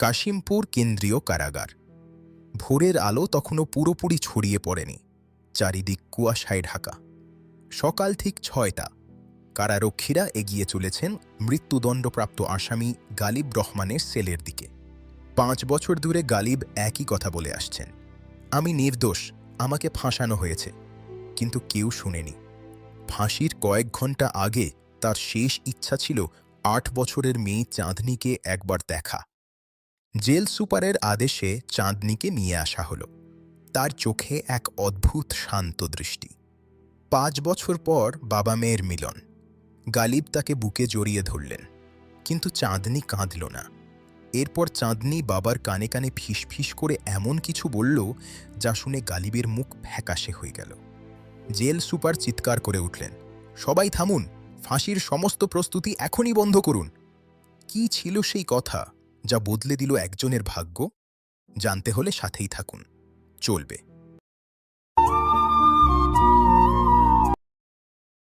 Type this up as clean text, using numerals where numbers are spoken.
কাশিমপুর কেন্দ্রীয় কারাগার। ভোরের আলো তখনও পুরোপুরি ছড়িয়ে পড়েনি, চারিদিক কুয়াশায় ঢাকা। সকাল ঠিক ৬টা। কারারক্ষীরা এগিয়ে চলেছেন মৃত্যুদণ্ডপ্রাপ্ত আসামি গালিব রহমানের সেলের দিকে। ৫ বছর ধরে গালিব একই কথা বলে আসছেন, আমি নির্দোষ, আমাকে ফাঁসানো হয়েছে। কিন্তু কেউ শুনেনি। ফাঁসির কয়েক ঘন্টা আগে তার শেষ ইচ্ছা ছিল ৮ বছরের মেয়ে চাঁদনিকে একবার দেখা। জেল সুপারের আদেশে চাঁদনিকে নিয়ে আসা হলো। তার চোখে এক অদ্ভুত শান্ত দৃষ্টি। ৫ বছর পর বাবা মেয়ের মিলন। গালিব তাকে বুকে জড়িয়ে ধরলেন, কিন্তু চাঁদনি কাঁদল না। এরপর চাঁদনি বাবার কানে কানে ফিসফিস করে এমন কিছু বলল যা শুনে গালিবের মুখ ফ্যাকাশে হয়ে গেল। জেল সুপার চিৎকার করে উঠলেন, সবাই থামুন, ফাঁসির সমস্ত প্রস্তুতি এখনই বন্ধ করুন। কি ছিল সেই কথা যা বদলে দিল একজনের ভাগ্য? জানতে হলে সাথেই থাকুন, চলবে।